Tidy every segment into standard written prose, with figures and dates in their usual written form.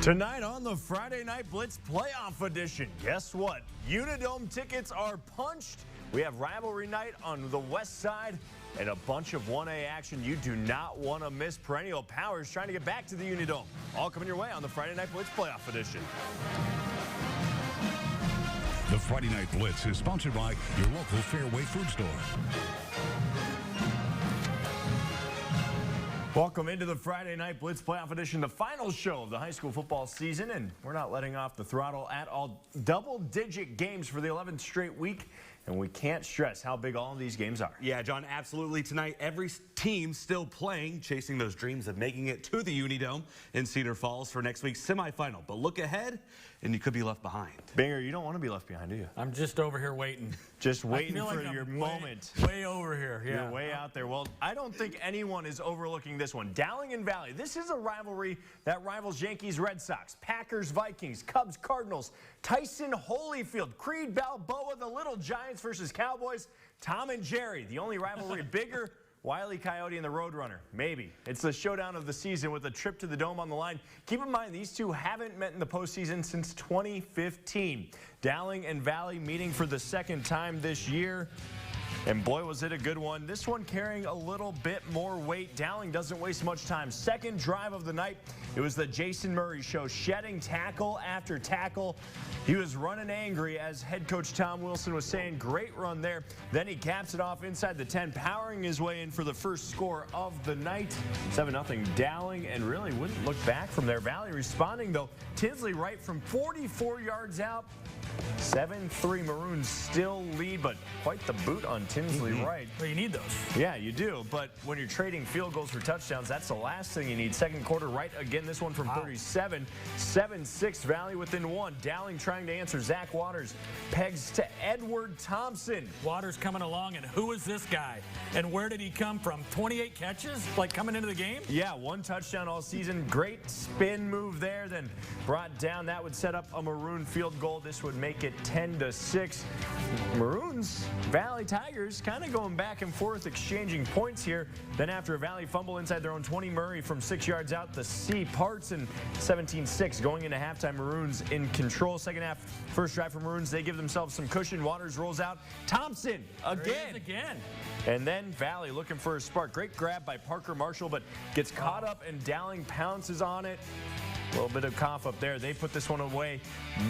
Tonight on the Friday Night Blitz Playoff Edition, guess what? Unidome tickets are punched. We have rivalry night on the west side and a bunch of 1A action you do not want to miss. Perennial Powers trying to get back to the Unidome. All coming your way on the Friday Night Blitz Playoff Edition. The Friday Night Blitz is sponsored by your local Fairway food store. Welcome into the Friday Night Blitz Playoff Edition, the final show of the high school football season, and we're not letting off the throttle at all. Double-digit games for the 11th straight week, and we can't stress how big all of these games are. Yeah, John, absolutely. Tonight, every team still playing, chasing those dreams of making it to the Unidome in Cedar Falls for next week's semifinal. But look ahead, and you could be left behind. Binger, you don't want to be left behind, do you? I'm just over here waiting. Just waiting for your moment. Way over here, yeah. You're way out there. Well, I don't think anyone is overlooking this one. Dowling and Valley. This is a rivalry that rivals Yankees, Red Sox, Packers, Vikings, Cubs, Cardinals, Tyson, Holyfield, Creed, Balboa, the Little Giants versus Cowboys, Tom and Jerry. The only rivalry bigger, Wile E. Coyote and the Roadrunner. Maybe. It's the showdown of the season with a trip to the Dome on the line. Keep in mind, these two haven't met in the postseason since 2015. Dowling and Valley meeting for the second time this year. And boy, was it a good one. This one carrying a little bit more weight. Dowling doesn't waste much time. Second drive of the night, it was the Jason Murray show, shedding tackle after tackle. He was running angry, as head coach Tom Wilson was saying. Great run there. Then he caps it off inside the 10, powering his way in for the first score of the night. 7-0 Dowling, and really wouldn't look back from there. Valley responding, though. Tinsley Wright from 44 yards out. 7-3 Maroons still lead, but quite the boot on Tinsley Wright. Well, you need those. Yeah, you do. But when you're trading field goals for touchdowns, that's the last thing you need. Second quarter, Wright again, this one from 37. 7-6 Valley within one. Dowling trying to answer. Zach Waters pegs to Edward Thompson. Waters coming along, and who is this guy? And where did he come from? 28 catches, like coming into the game? Yeah, one touchdown all season. Great spin move there, then brought down. That would set up a Maroon field goal. This would make it 10-6. Maroons, Valley Tigers kind of going back and forth, exchanging points here. Then after a Valley fumble inside their own 20, Murray from 6 yards out, the C parts, and 17-6 going into halftime. Maroons in control. Second half, first drive for Maroons. They give themselves some cushion. Waters rolls out. Thompson again. And then Valley looking for a spark. Great grab by Parker Marshall, but gets caught up, and Dowling pounces on it. A little bit of cough up there. They put this one away.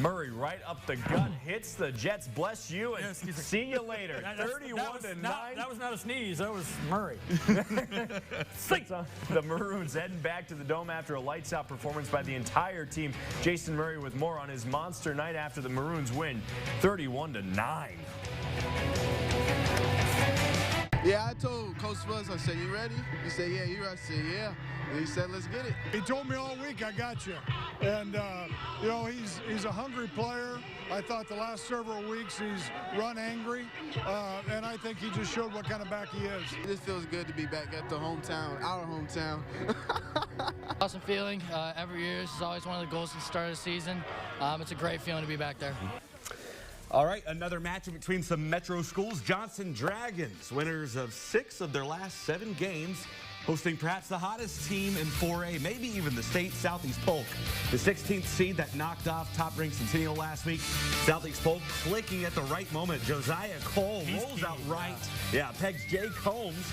Murray right up the gut, hits the Jets. Bless you, and see you later. 31-9. That was not a sneeze. That was Murray. The Maroons heading back to the Dome after a lights-out performance by the entire team. Jason Murray with more on his monster night after the Maroons win 31-9. Yeah, I told Coach Spurs, I said, you ready? He said, yeah, you ready? I said, yeah. And he said, let's get it. He told me all week, I got you. And, you know, he's a hungry player. I thought the last several weeks he's run angry. And I think he just showed what kind of back he is. It just feels good to be back at the hometown, our hometown. Awesome feeling. Every year, this is always one of the goals at the start of the season. It's a great feeling to be back there. All right, another matchup between some Metro schools. Johnson Dragons, winners of 6 of their last 7 games, hosting perhaps the hottest team in 4A, maybe even the state, Southeast Polk. The 16th seed that knocked off top-ranked Centennial last week. Southeast Polk clicking at the right moment. Josiah Cole rolls out right. Yeah, pegs Jay Combs,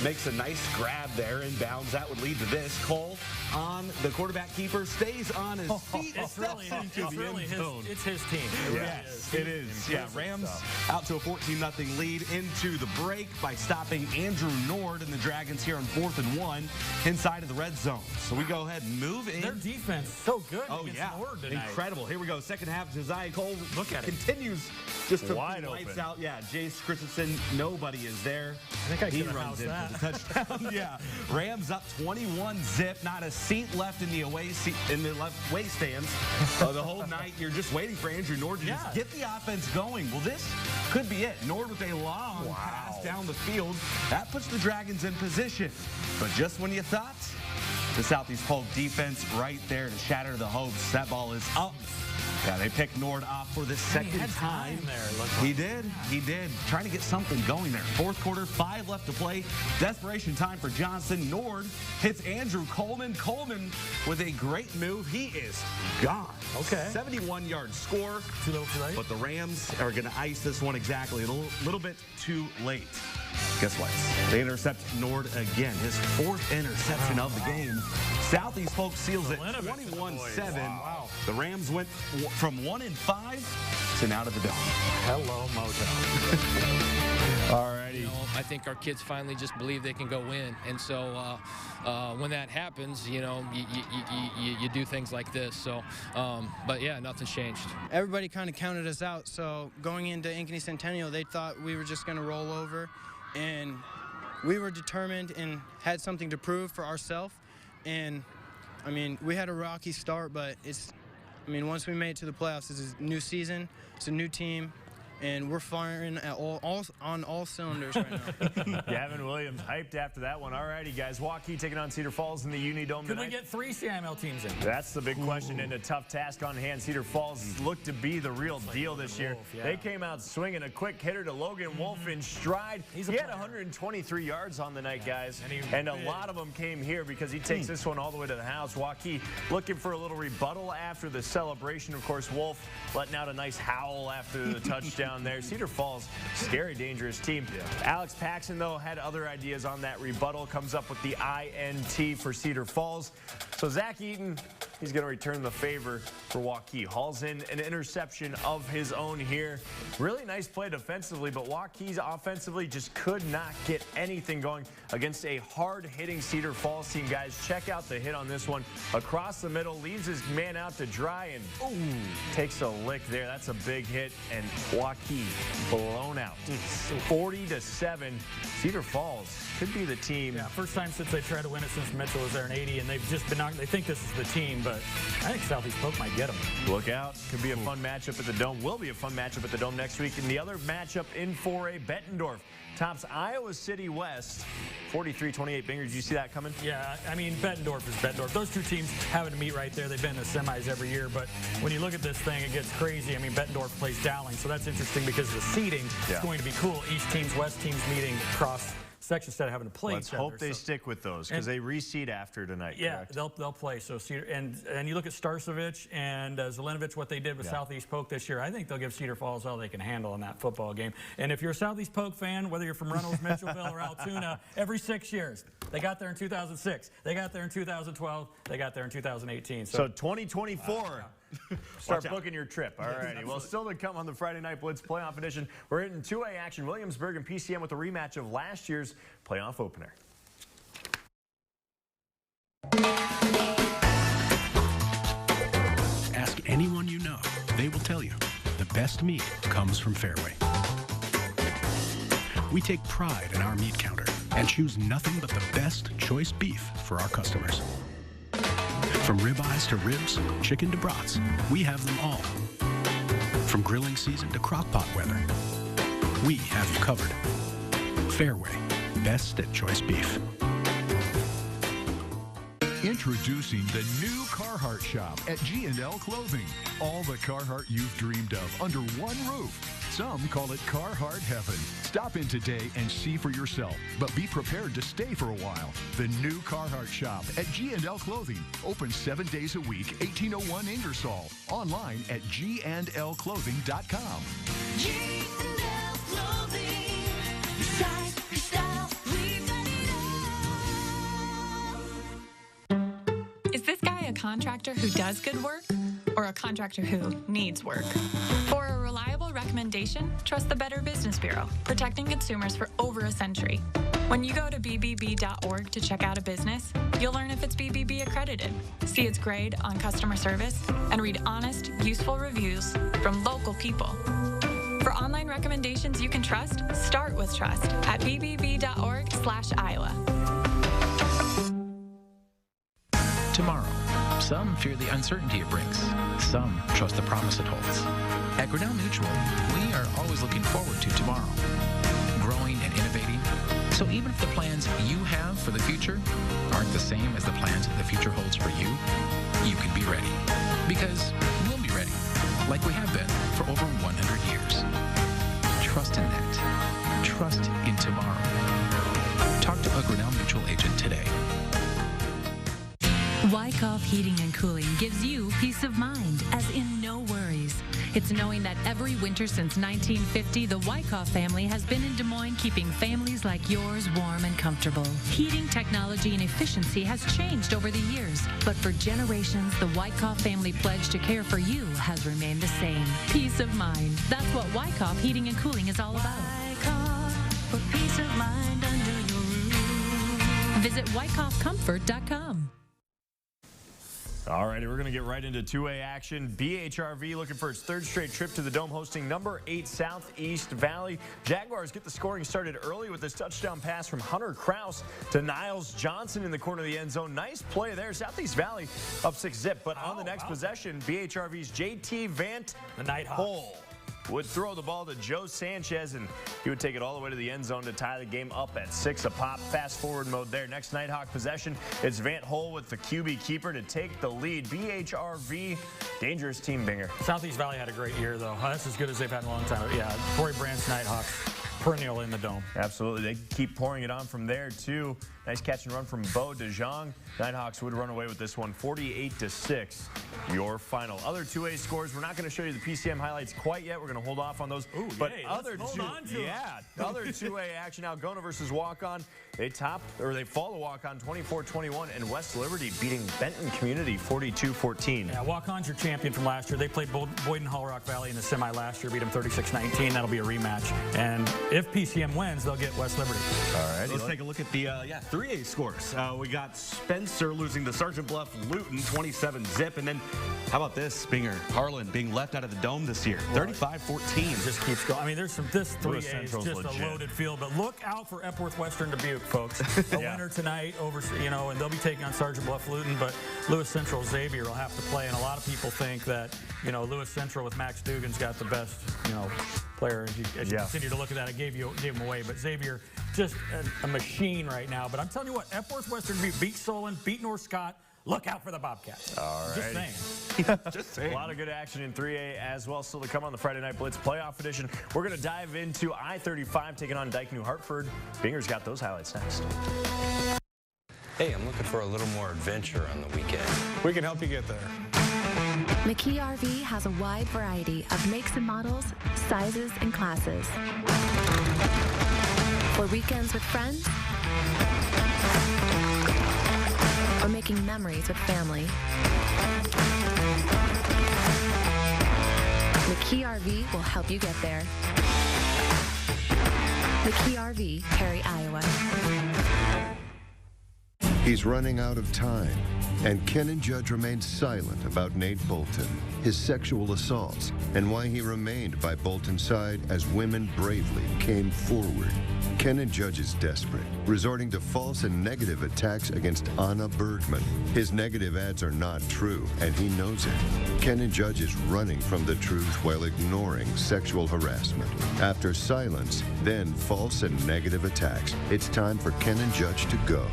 makes a nice grab there in bounds. That would lead to this. Cole on the quarterback keeper, stays on his feet. It's his team. It is. Yeah, Rams out to a 14-0 lead into the break by stopping Andrew Nord and the Dragons here on 4th and 1 inside of the red zone. So we go ahead and move in. Their defense so good against Nord tonight. Incredible. Here we go. Second half, Josiah Cole continues just to lights out. Yeah, Jace Christensen, nobody is there. I think he runs in for the touchdown. Yeah, Rams up 21-0. Not a seat left in the away stands. The whole night you're just waiting for Andrew Nord to just get the offense going. Well, this could be it. Nord with a long pass down the field. That puts the Dragons in position. But just when you thought, the Southeast Polk defense right there to shatter the hopes. That ball is up Yeah, they picked Nord off for the second time. He did. Trying to get something going there. Fourth quarter, 5 left to play. Desperation time for Johnson. Nord hits Andrew Coleman. Coleman with a great move. He is gone. Okay. 71-yard score. Too little too late. But the Rams are going to ice this one exactly. A little bit too late. Guess what? They intercept Nord again. His 4th interception of the game. Southeast Polk seals it 21-7. Wow. The Rams went from 1-5 to now to the dome. Hello, Mojo. Alrighty. You know, I think our kids finally just believe they can go win. And so when that happens, you know, you do things like this. So, but yeah, nothing's changed. Everybody kind of counted us out. So going into Ankeny Centennial, they thought we were just going to roll over. And we were determined and had something to prove for ourselves. And, I mean, we had a rocky start, but once we made it to the playoffs, it's a new season, it's a new team, and we're firing at on all cylinders right now. Gavin Williams hyped after that one. All righty, guys. Waukee taking on Cedar Falls in the Unidome Could tonight. we get 3 CIML teams in? That's the big question and a tough task on hand. Cedar Falls looked to be the real deal this year. Yeah. They came out swinging a quick hitter to Logan Wolf in stride. He had 123 yards on the night, guys. And a lot of them came here because he takes this one all the way to the house. Waukee looking for a little rebuttal after the celebration. Of course, Wolf letting out a nice howl after the touchdown there. Cedar Falls, scary, dangerous team. Alex Paxson, though, had other ideas on that rebuttal. Comes up with the INT for Cedar Falls. So Zach Eaton, he's going to return the favor for Waukee. Hauls in an interception of his own here. Really nice play defensively, but Waukee's offensively just could not get anything going against a hard-hitting Cedar Falls team. Guys, check out the hit on this one. Across the middle, leaves his man out to dry, and takes a lick there. That's a big hit, and Waukee blown out. 40-7. Cedar Falls could be the team. Yeah, first time since they tried to win it since Mitchell was there in 80, and they've just been knocked. They think this is the team, but I think Southeast Polk might get them. Look out. Could be a fun matchup at the Dome. Will be a fun matchup at the Dome next week. And the other matchup in 4A, Bettendorf tops Iowa City West 43-28. Binger, did you see that coming? Yeah, I mean, Bettendorf is Bettendorf. Those two teams having to meet right there. They've been in the semis every year, but when you look at this thing, it gets crazy. I mean, Bettendorf plays Dowling, so that's interesting because the seeding is going to be cool. East teams, West teams meeting across sections instead of having to play Let's each other. hope they stick with those because they reseed after tonight. Yeah, correct? they'll play. So Cedar, and you look at Starcevich and Zelenovic, what they did with Southeast Polk this year. I think they'll give Cedar Falls all they can handle in that football game. And if you're a Southeast Polk fan, whether you're from Reynolds, Mitchellville, or Altoona, every 6 years. They got there in 2006. They got there in 2012. They got there in 2018. So 2024. Start booking your trip. All righty. Well, still to come on the Friday Night Blitz Playoff Edition. We're in 2A action. Williamsburg and PCM with a rematch of last year's playoff opener. Ask anyone you know. They will tell you the best meat comes from Fairway. We take pride in our meat counter and choose nothing but the best choice beef for our customers. From ribeyes to ribs, chicken to brats, we have them all. From grilling season to crock-pot weather, we have you covered. Fairway, best at choice beef. Introducing the new Carhartt shop at G&L Clothing. All the Carhartt you've dreamed of under one roof. Some call it Carhartt Heaven. Stop in today and see for yourself, but be prepared to stay for a while. The new Carhartt shop at G&L Clothing. Open 7 days a week, 1801 Ingersoll. Online at gnlclothing.com. G&L Clothing. Your size, your style, we've got it all. Is this guy a contractor who does good work or a contractor who needs work? For a reliable recommendation, trust the Better Business Bureau, protecting consumers for over a century. When you go to bbb.org to check out a business, you'll learn if it's BBB accredited, see its grade on customer service, and read honest, useful reviews from local people. For online recommendations you can trust, start with trust at bbb.org/Iowa. Tomorrow. Some fear the uncertainty it brings. Some trust the promise it holds. At Grinnell Mutual, we are always looking forward to tomorrow, growing and innovating. So even if the plans you have for the future aren't the same as the plans that the future holds for you, you can be ready. Because we'll be ready. like we have been for over 100 years. Trust in that. Trust in tomorrow. Talk to a Grinnell Mutual agent today. Wyckoff Heating and Cooling gives you peace of mind, as in no worries. It's knowing that every winter since 1950, the Wyckoff family has been in Des Moines keeping families like yours warm and comfortable. Heating technology and efficiency has changed over the years, but for generations, the Wyckoff family pledge to care for you has remained the same. Peace of mind. That's what Wyckoff Heating and Cooling is all about. Wyckoff, for peace of mind under your roof. Visit wyckoffcomfort.com. All righty, we're going to get right into 2A action. BHRV looking for its third straight trip to the Dome, hosting number 8 Southeast Valley. Jaguars get the scoring started early with this touchdown pass from Hunter Kraus to Niles Johnson in the corner of the end zone. Nice play there. Southeast Valley up 6-0. But on the next possession, BHRV's JT Vant, the Nighthawks, would throw the ball to Joe Sanchez, and he would take it all the way to the end zone to tie the game up at 6 a pop. Fast forward mode there. Next Nighthawk possession, it's Vant Hole with the QB keeper to take the lead. BHRV, dangerous team, Binger. Southeast Valley had a great year, though. That's as good as they've had in a long time. Yeah, Corey Brandt's Nighthawks, perennial in the Dome. Absolutely. They keep pouring it on from there, too. Nice catch and run from Bo DeJong. Nighthawks would run away with this one, 48-6. Your final. Other 2A scores. We're not going to show you the PCM highlights quite yet. We're going to hold off on those. Ooh, but yay, other let's hold on to other 2A action. Algona versus Walk-On. They fall to Walk-On 24-21, and West Liberty beating Benton Community 42-14. Yeah, Walk-On's your champion from last year. They played Boyden Hull Rock Valley in the semi last year, beat them 36-19. That'll be a rematch. And if PCM wins, they'll get West Liberty. All right. Let's take a look at the 3A scores. We got Spencer losing to Sergeant Bluff Luton 27-0, and then how about this? Harlan being left out of the Dome this year, 35-14. Just keeps going. I mean, this 3A is Central's just legit. a loaded field, but look out for Epworth Western Dubuque, folks. A winner tonight over, and they'll be taking on Sergeant Bluff Luton, but Lewis Central Xavier will have to play, and a lot of people think that, Lewis Central with Max Dugan's got the best, player. As you continue to look at that, I gave him away, but Xavier, just a machine right now. But I'm telling you what, Epworth Western Dubuque beat Solon, beat North Scott. Look out for the Bobcats. All right. Just saying. Just saying. A lot of good action in 3A as well. Still to come on the Friday Night Blitz Playoff Edition. We're going to dive into I-35 taking on Dike New Hartford. Binger's got those highlights next. Hey, I'm looking for a little more adventure on the weekend. We can help you get there. McKee RV has a wide variety of makes and models, sizes, and classes. For weekends with friends, or making memories with family, McKee RV will help you get there. McKee RV, Perry, Iowa. He's running out of time, and Ken and Judge remained silent about Nate Bolton, his sexual assaults, and why he remained by Bolton's side as women bravely came forward. Ken and Judge is desperate, resorting to false and negative attacks against Anna Bergman. His negative ads are not true, and he knows it. Ken and Judge is running from the truth while ignoring sexual harassment. After silence, then false and negative attacks, it's time for Ken and Judge to go.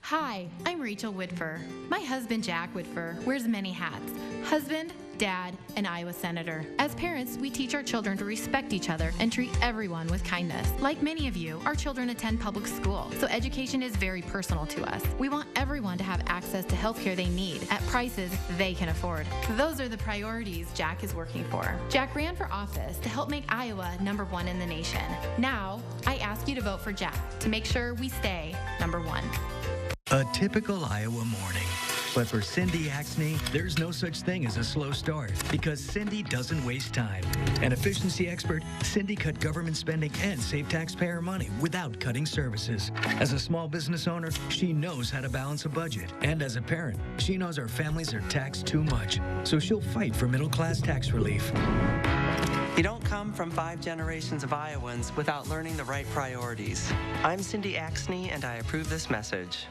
Hi, I'm Rachel Whitfer. My husband, Jack Whitfer, wears many hats. Husband, dad, and Iowa senator. As parents, we teach our children to respect each other and treat everyone with kindness. Like many of you, our children attend public school, so education is very personal to us. We want everyone to have access to health care they need at prices they can afford. Those are the priorities Jack is working for. Jack ran for office to help make Iowa #1 in the nation. Now, I ask you to vote for Jack to make sure we stay #1. A typical Iowa morning. But for Cindy Axney, there's no such thing as a slow start because Cindy doesn't waste time. An efficiency expert, Cindy cut government spending and saved taxpayer money without cutting services. As a small business owner, she knows how to balance a budget. And as a parent, she knows our families are taxed too much. So she'll fight for middle-class tax relief. You don't come from 5 generations of Iowans without learning the right priorities. I'm Cindy Axney, and I approve this message.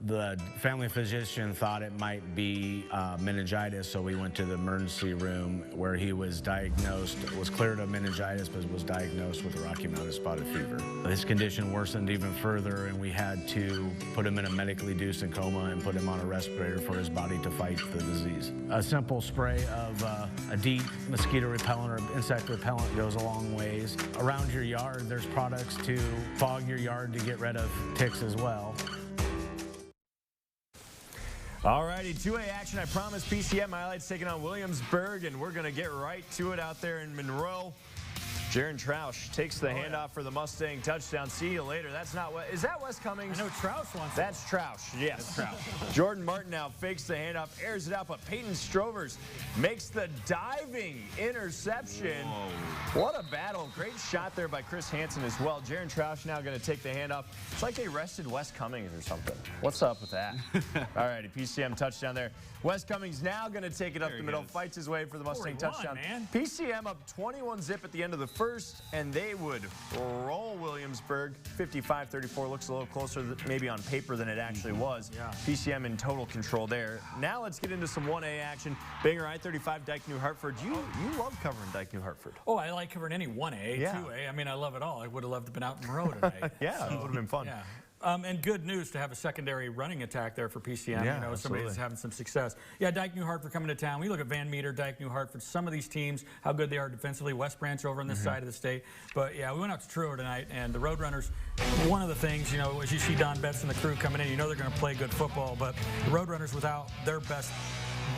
The family physician thought it might be meningitis, so we went to the emergency room where he was diagnosed, was cleared of meningitis, but was diagnosed with a Rocky Mountain spotted fever. His condition worsened even further, and we had to put him in a medically induced coma and put him on a respirator for his body to fight the disease. A simple spray of a DEET mosquito repellent or insect repellent goes a long ways. Around your yard, there's products to fog your yard to get rid of ticks as well. All righty, 2A action. I promised PCM highlights taking on Williamsburg, and we're going to get right to it out there in Monroe. Jaron Troush takes the handoff for the Mustang touchdown. See you later. That's not what. Is that Wes Cummings? I know Troush wants That's Troush, yes. That's Troush. Jordan Martin now fakes the handoff, airs it out, but Peyton Strovers makes the diving interception. Whoa. What a battle. Great shot there by Chris Hansen as well. Jaron Troush now going to take the handoff. It's like they rested Wes Cummings or something. What's up with that? All righty, PCM touchdown there. Wes Cummings now going to take it up the middle, fights his way for the Mustang touchdown. Man. PCM up 21-zip at the end of the first, and they would roll Williamsburg. 55-34 looks a little closer maybe on paper than it actually was. Yeah. PCM in total control there. Now let's get into some 1A action. Banger I-35, Dike, New Hartford. You love covering Dike, New Hartford. Oh, I like covering any 1A, 2A. I mean, I love it all. I would have loved to have been out in Monroe tonight. Yeah, so, it would have been fun. Yeah. And good news to have a secondary running attack there for PCM. Yeah, you know, somebody that's having some success. Yeah, Dike New Hartford coming to town. We look at Van Meter, Dike New Hartford, some of these teams, how good they are defensively. West Branch over on this side of the state. But yeah, we went out to Truer tonight, and the Roadrunners, one of the things, you know, as you see Don Betts and the crew coming in, you know they're going to play good football. But the Roadrunners without their best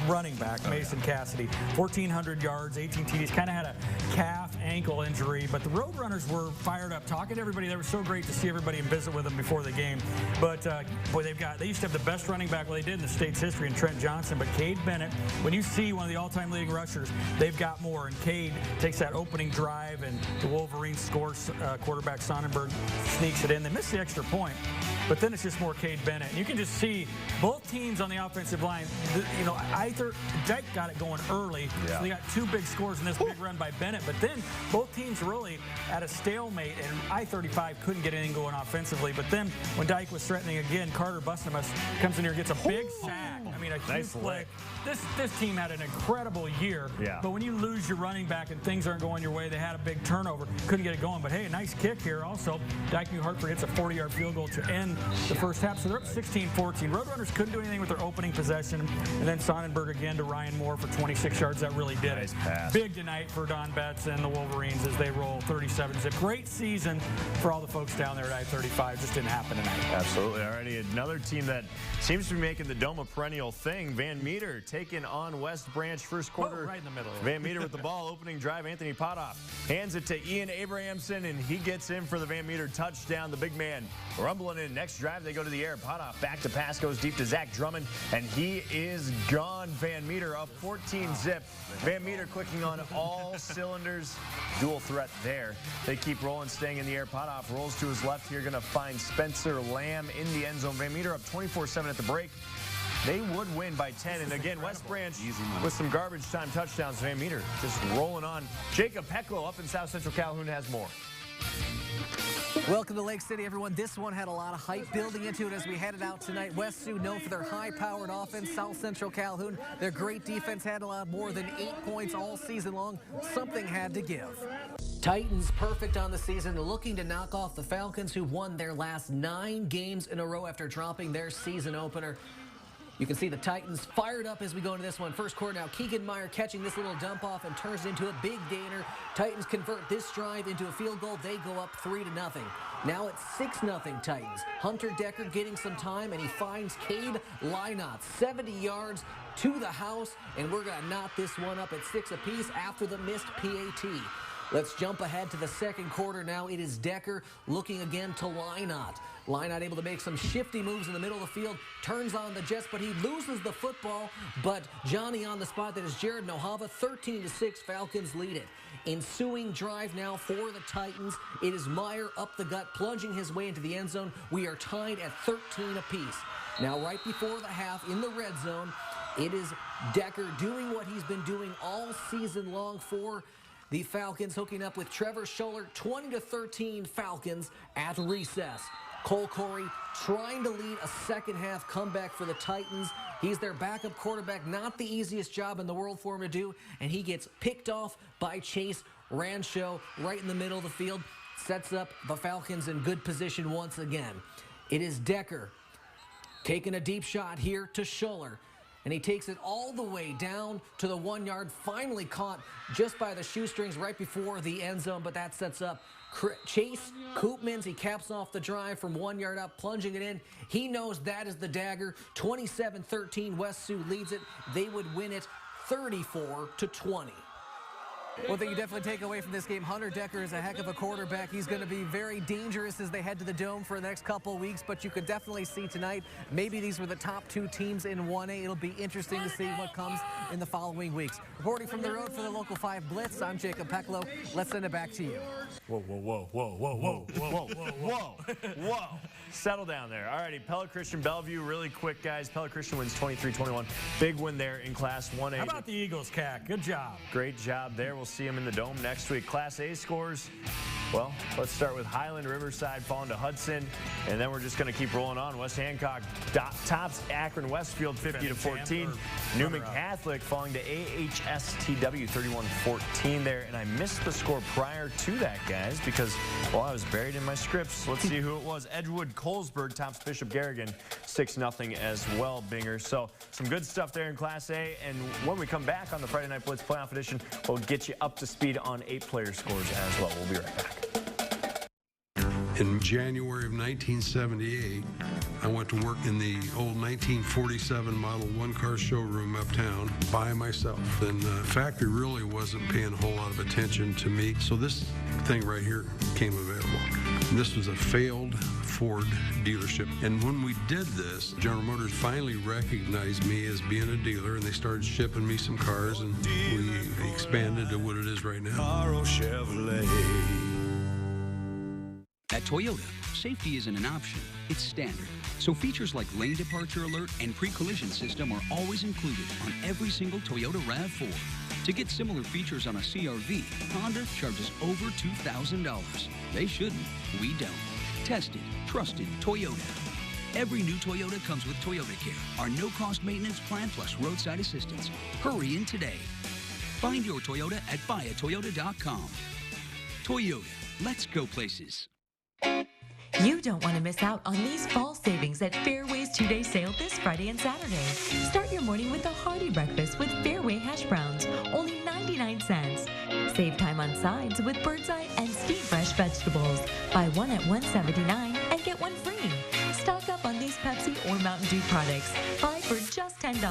running back, Mason Cassidy, 1,400 yards, 18 TDs, kind of had a calf ankle injury, but the Roadrunners were fired up, talking to everybody. They were so great to see everybody and visit with them before the game. But boy, they used to have the best running back, well, they did in the state's history, in Trent Johnson. But Cade Bennett, when you see one of the all-time leading rushers, they've got more. And Cade takes that opening drive, and the Wolverines scores. Quarterback Sonnenberg sneaks it in. They miss the extra point. But then it's just more Cade Bennett. And you can just see both teams on the offensive line. You know, Dike got it going early. So they got two big scores in this big run by Bennett. But then both teams really at a stalemate, and I-35 couldn't get anything going offensively. But then when Dike was threatening again, Carter Bustamus comes in here and gets a big sack. I mean, a huge play. This team had an incredible year. Yeah. But when you lose your running back and things aren't going your way, they had a big turnover. Couldn't get it going. But hey, a nice kick here also. Dike New Hartford hits a 40-yard field goal to end the first half. So they're up 16-14. Roadrunners couldn't do anything with their opening possession. And then Sonnenberg again to Ryan Moore for 26 yards. That really did it. Pass. Big tonight for Don Betts and the Wolverines as they roll 37. It's a great season for all the folks down there at I-35. Just didn't happen tonight. Absolutely. Already another team that seems to be making the Dome a perennial thing. Van Meter taking on West Branch first quarter. Right in the middle. Van Meter with the ball, opening drive. Anthony Potoff hands it to Ian Abrahamson, and he gets in for the Van Meter touchdown. The big man rumbling in. Next drive, they go to the air. Potoff back to pass, goes deep to Zach Drummond, and he is gone. Van Meter up 14-zip. Van Meter clicking on all cylinders. Dual threat there. They keep rolling, staying in the air. Potoff rolls to his left here, going to find Spencer Lamb in the end zone. Van Meter up 24-7 at the break. They would win by 10. And again, West Branch with some garbage time touchdowns. Van Meter just rolling on. Jacob Hecklo up in South Central Calhoun has more. Welcome to Lake City, everyone. This one had a lot of hype building into it as we headed out tonight. West Sioux known for their high-powered offense. South Central Calhoun, their great defense had a lot more than 8 points all season long. Something had to give. Titans perfect on the season, looking to knock off the Falcons, who won their last 9 games in a row after dropping their season opener. You can see the Titans fired up as we go into this one. First quarter now, Keegan Meyer catching this little dump off and turns it into a big gainer. Titans convert this drive into a field goal. They go up 3-0. Now it's 6-0 Titans. Hunter Decker getting some time, and he finds Cade Lynott 70 yards to the house, and we're going to knot this one up at 6 apiece after the missed PAT. Let's jump ahead to the second quarter now. It is Decker looking again to Lynott. Lynott able to make some shifty moves in the middle of the field, turns on the Jets, but he loses the football. But Johnny on the spot, that is Jared Nohava, 13-6, Falcons lead it. Ensuing drive now for the Titans. It is Meyer up the gut, plunging his way into the end zone. We are tied at 13 apiece. Now right before the half in the red zone, it is Decker doing what he's been doing all season long for the Falcons, hooking up with Trevor Scholler. 20-13 Falcons at recess. Cole Corey trying to lead a second-half comeback for the Titans. He's their backup quarterback, not the easiest job in the world for him to do, and he gets picked off by Chase Rancho right in the middle of the field. Sets up the Falcons in good position once again. It is Decker taking a deep shot here to Schuller. And he takes it all the way down to the 1 yard, finally caught just by the shoestrings right before the end zone, but that sets up Chase Koopmans. He caps off the drive from 1 yard out, plunging it in. He knows that is the dagger. 27-13, West Sioux leads it. They would win it 34-20. One thing you definitely take away from this game, Hunter Decker is a heck of a quarterback. He's going to be very dangerous as they head to the Dome for the next couple of weeks, but you could definitely see tonight, maybe these were the top 2 teams in 1A. It'll be interesting to see what comes in the following weeks. Reporting from the road for the Local 5 Blitz, I'm Jacob Peklo. Let's send it back to you. Whoa, whoa, whoa, whoa, whoa, whoa, whoa, whoa, whoa. Settle down there. All righty, Pella Christian Bellevue, really quick, guys. Pella Christian wins 23-21. Big win there in Class 1A. How about the Eagles, Cac? Good job. Great job there. We'll see them in the Dome next week. Class A scores, well, let's start with Highland Riverside falling to Hudson, and then we're just going to keep rolling on. West Hancock tops Akron Westfield 50-14. Newman Catholic falling to AHSTW 31-14 there, and I missed the score prior to that, guys, because, well, I was buried in my scripts. Let's see who it was. Edgewood Colesburg tops Bishop Garrigan 6-0 as well, Binger. So some good stuff there in Class A, and when we come back on the Friday Night Blitz Playoff Edition, we'll get you up to speed on 8-player scores as well. We'll be right back. In January of 1978, I went to work in the old 1947 model one-car showroom uptown by myself. And the factory really wasn't paying a whole lot of attention to me. So this thing right here came available. And this was a failed Ford dealership. And when we did this, General Motors finally recognized me as being a dealer, and they started shipping me some cars, and we expanded to what it is right now. At Toyota, safety isn't an option, it's standard. So features like lane departure alert and pre-collision system are always included on every single Toyota RAV4. To get similar features on a CR-V, Honda charges over $2,000. They shouldn't, we don't. Tested, trusted Toyota. Every new Toyota comes with Toyota Care, our no-cost maintenance plan plus roadside assistance. Hurry in today. Find your Toyota at buyatoyota.com. Toyota, let's go places. You don't want to miss out on these fall savings at Fairway's 2-day sale this Friday and Saturday. Start your morning with a hearty breakfast with Fairway hash browns, only 99 cents. Save time on sides with Bird's Eye and Steam Fresh vegetables. Buy one at $1.79 and get one free. Stock up on these Pepsi or Mountain Dew products. 5 for just $10.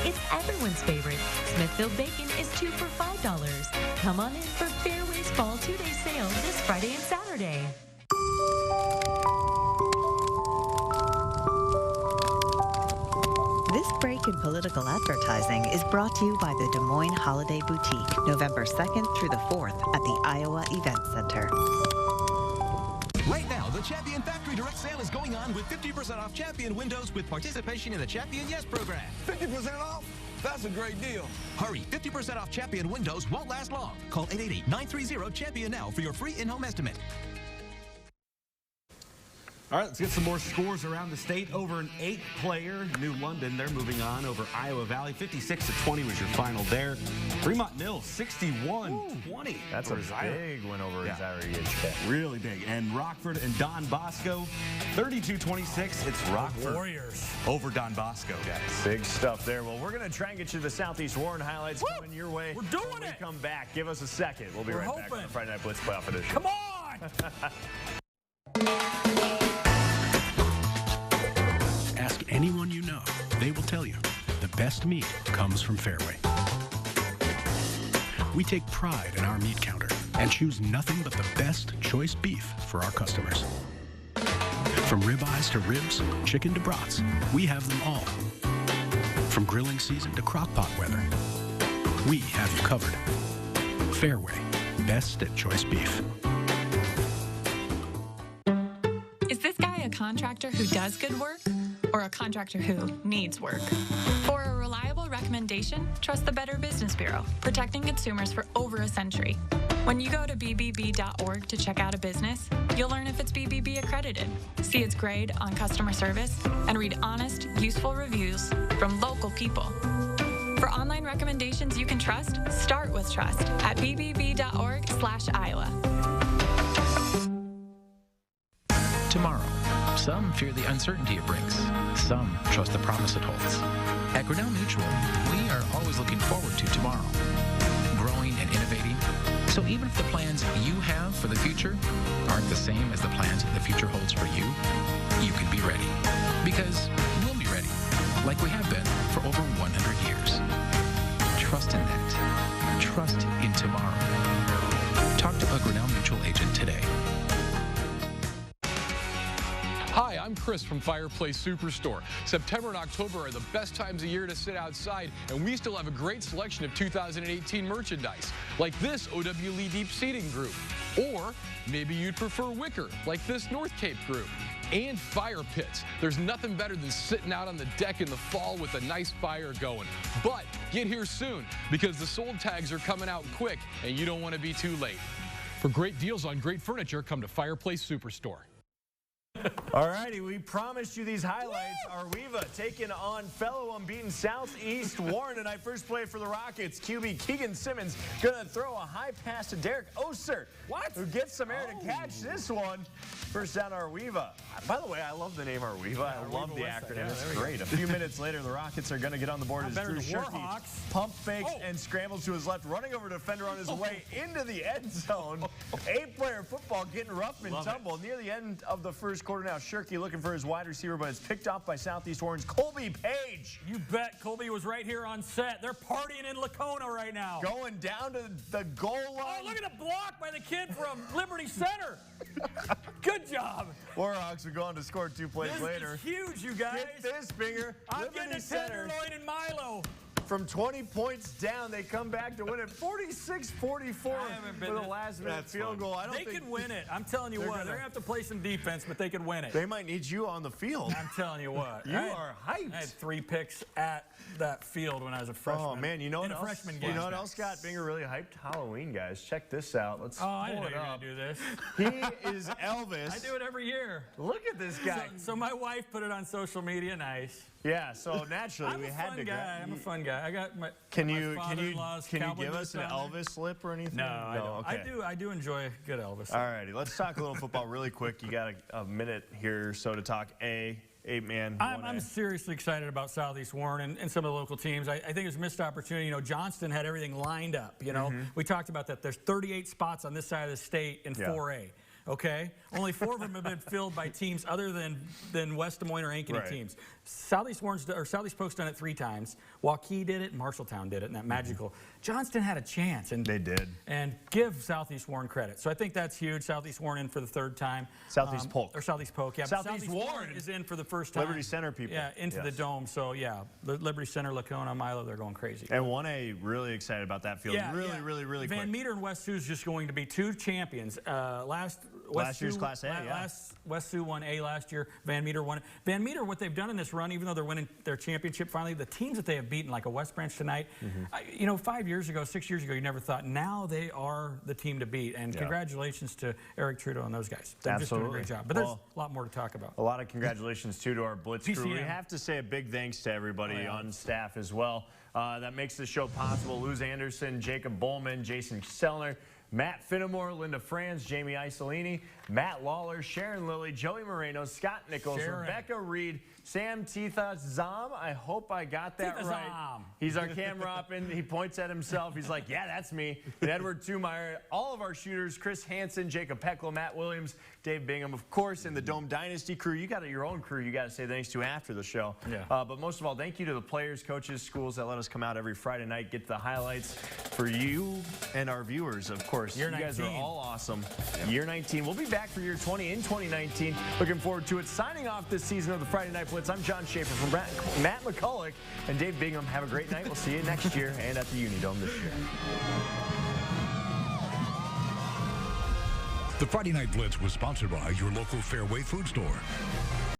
It's everyone's favorite. Smithfield Bacon is 2 for $5. Come on in for Fairway's fall 2-day sale this Friday and Saturday. This break in political advertising is brought to you by the Des Moines Holiday Boutique, November 2nd through the 4th at the Iowa Event Center. Right now, the Champion Factory Direct Sale is going on with 50% off Champion windows with participation in the Champion Yes program. 50% off? That's a great deal. Hurry, 50% off Champion windows won't last long. Call 888-930-CHAMPION now for your free in-home estimate. All right, let's get some more scores around the state. Over an 8-player, New London, they're moving on over Iowa Valley. 56-20 was your final there. Fremont Mills, 61-20. That's a big win over Zaire. Really big. And Rockford and Don Bosco, 32-26. It's Rockford Warriors over Don Bosco, guys. Big stuff there. Well, we're going to try and get you the Southeast Warren highlights coming your way. We're doing when it. We come back. Give us a second. We'll be right back on the Friday Night Blitz Playoff Edition. Come on! Ask anyone you know. They will tell you the best meat comes from Fairway. We take pride in our meat counter and choose nothing but the best choice beef for our customers. From ribeyes to ribs, chicken to brats, we have them all. From grilling season to crock-pot weather, we have you covered. Fairway, best at choice beef. Is this guy a contractor who does good work or a contractor who needs work? For a reliable recommendation, trust the Better Business Bureau, protecting consumers for over a century. When you go to bbb.org to check out a business, you'll learn if it's BBB accredited, see its grade on customer service, and read honest, useful reviews from local people. For online recommendations you can trust, start with trust at bbb.org/Iowa. Tomorrow. Some fear the uncertainty it brings. Some trust the promise it holds. At Grinnell Mutual, we are always looking forward to tomorrow, growing and innovating. So even if the plans you have for the future aren't the same as the plans the future holds for you, you can be ready. Because we'll be ready, like we have been for over 100 years. Trust in that. Trust in tomorrow. Talk to a Grinnell Mutual agent today. Hi, I'm Chris from Fireplace Superstore. September and October are the best times of year to sit outside, and we still have a great selection of 2018 merchandise, like this OWLE Deep Seating group. Or maybe you'd prefer wicker, like this North Cape group. And fire pits. There's nothing better than sitting out on the deck in the fall with a nice fire going. But get here soon, because the sold tags are coming out quick, and you don't want to be too late. For great deals on great furniture, come to Fireplace Superstore. All righty, we promised you these highlights. Arweva taking on fellow unbeaten Southeast Warren tonight. First play for the Rockets. QB Keegan Simmons going to throw a high pass to Derek Oser, who gets some air to catch this one. First down, Arweva. By the way, I love the name Arweva. I love the acronym. Yeah, it's great. A few minutes later, the Rockets are going to get on the board as Drew Shirkey pump fakes and scrambles to his left, running over defender on his way into the end zone. 8-player football getting rough and tumble near the end of the first quarter. Now Shirkey looking for his wide receiver, but it's picked off by Southeast Warren's Colby Page. You bet Colby was right here on set. They're partying in Lacona right now. Going down to the goal line. Oh, look at the block by the kid from Liberty Center. Good job. Warhawks are going to score 2 plays later. This is huge, you guys. Get this, Binger. I'm getting a tenderloin and Milo. From 20 points down, they come back to win it 46-44 for the last-minute field goal. They could win it. I'm telling you what. They're going to have to play some defense, but they could win it. They might need you on the field. I'm telling you what. You are hyped. I had 3 picks at that field when I was a freshman. Oh, man. You know what else? Freshman game. You know what else got Binger really hyped? Halloween, guys. Check this out. Let's pull I didn't know it you were up. going to do this. He is Elvis. I do it every year. Look at this guy. So my wife put it on social media. Nice. Yeah, so naturally we had to go. I'm a fun guy. I got my Can you Cowboy give us an boots Elvis slip or anything? No, I don't. Okay. I do enjoy good Elvis. All righty, let's talk a little football really quick. You got a minute here or so to talk 8-man. I'm seriously excited about Southeast Warren and some of the local teams. I think it's a missed opportunity. You know, Johnston had everything lined up. You know, we talked about that. There's 38 spots on this side of the state in 4A. Okay, only 4 of them have been filled by teams other than West Des Moines or Ankeny teams. Southeast Polk's done it 3 times. Waukee did it, and Marshalltown did it, and that magical. Johnston had a chance, and they did. And give Southeast Warren credit. So I think that's huge. Southeast Warren in for the 3rd time. Southeast Polk. Or Southeast Polk, yeah. Southeast Warren is in for the 1st time. Liberty Center people. Yeah, into the dome. So yeah, the Liberty Center, Lacona, Milo, they're going crazy. And 1A, really excited about that field. Yeah, really quick. Van Meter and West Sioux is just going to be 2 champions. Last year's Class A, West Sioux won A last year. Van Meter won. Van Meter, what they've done in this run, even though they're winning their championship finally, the teams that they have beaten, like a West Branch tonight, you know, 5 years ago, 6 years ago, you never thought. Now they are the team to beat. And congratulations to Eric Trudeau and those guys. They're just doing a great job. But there's a lot more to talk about. A lot of congratulations, too, to our Blitz crew. We have to say a big thanks to everybody on staff as well that makes the show possible. Luz Anderson, Jacob Bowman, Jason Sellner, Matt Finnemore, Linda Franz, Jamie Isolini, Matt Lawler, Sharon Lilly, Joey Moreno, Scott Nichols, Rebecca Reed, Sam Zam. I hope I got that right. He's our camera op, and he points at himself. He's like, yeah, that's me. And Edward Tumeyer, all of our shooters, Chris Hansen, Jacob Pecklo, Matt Williams, Dave Bingham, of course, and the Dome Dynasty crew. You got your own crew you got to say thanks to after the show. Yeah. But most of all, thank you to the players, coaches, schools that let us come out every Friday night, get the highlights for you and our viewers, of course. Year 19. You guys are all awesome. Year 19. We'll be back for year 20 in 2019. Looking forward to it. Signing off this season of the Friday Night Blitz, I'm John Schaefer from Matt McCulloch and Dave Bingham. Have a great night. We'll see you next year and at the Unidome this year. The Friday Night Blitz was sponsored by your local Fairway food store.